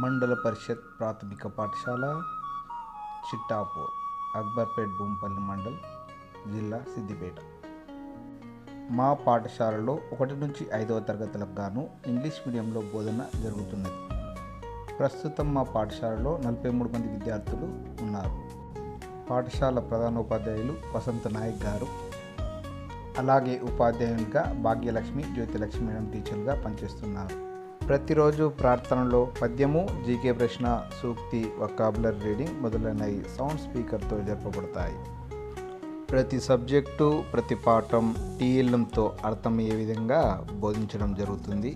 మండల పరిషత్ ప్రాథమిక పాఠశాల చిట్టాపూర్, అక్బర్పేట్, భూంపల్లి మండల్, జిల్లా సిద్దిపేట. మా పాఠశాలలో 1 నుంచి 5వ తరగతులకు గాను ఇంగ్లీష్ మీడియంలో బోధన జరుగుతున్నది. ప్రస్తుతం మా పాఠశాలలో 43 మంది విద్యార్థులు ఉన్నారు. పాఠశాల ప్రధానోపాధ్యాయులు వసంత నాయక్ గారు, అలాగే ఉపాధ్యాయులుగా భాగ్యలక్ష్మి, జ్యోతిలక్ష్మి మేడం టీచర్లుగా పనిచేస్తున్నారు. ప్రతిరోజు ప్రార్థనలో పద్యము, జీకే ప్రశ్న, సూక్తి, వొకాబులరీ రీడింగ్ మొదలైనవి సౌండ్ స్పీకర్తో జరపబడతాయి. ప్రతి సబ్జెక్టు, ప్రతి పాఠం టీఎల్ఎంతో అర్థమయ్యే విధంగా బోధించడం జరుగుతుంది.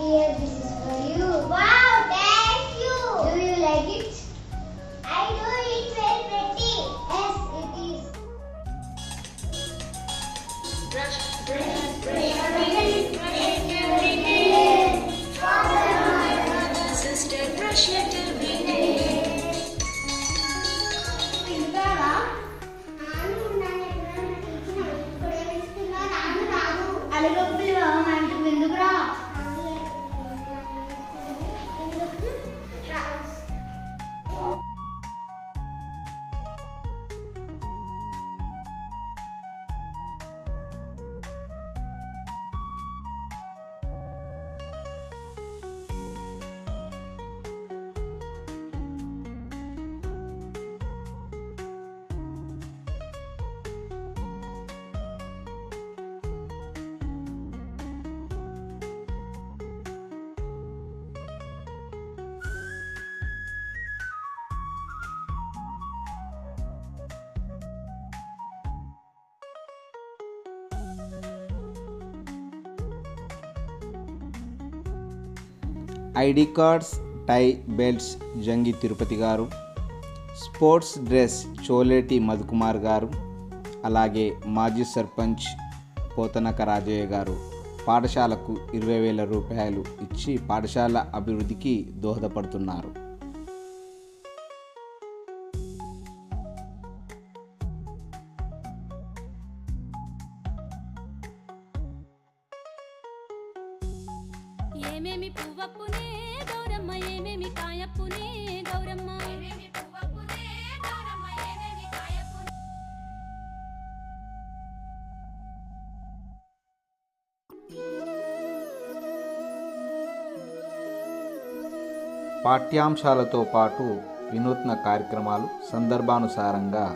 Here, this is for you. Wow, thank you. Do you like it? I do. It's very pretty. Yes, it is. Brush, brush, brush, sister, brush it every day. ID cards, tie, belts జంగి తిరుపతి గారు, sports dress Choleti Madhukumar గారు, అలాగే మాజీ సర్పంచ్ పోతనక రాజయ్య గారు పాఠశాలకు 20,000 రూపాయలు ఇచ్చి పాఠశాల అభివృద్ధికి దోహదపడుతున్నారు. ఏమేమి పువ్వప్పునే గౌరమ్మ, ఏమేమి కాయప్పునే గౌరమ్మ, ఏమేమి పువ్వప్పునే గౌరమ్మ, ఏమేమి కాయప్పునే. పాఠ్యాంశాలతో పాటు వినూత్న కార్యక్రమాలు సందర్భానుసారంగా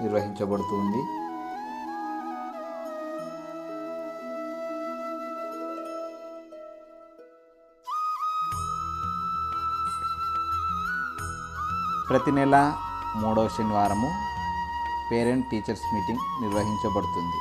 నిర్వహించబడుతుంది. ప్రతి నెల 3వ శనివారము పేరెంట్ టీచర్స్ మీటింగ్ నిర్వహించబడుతుంది.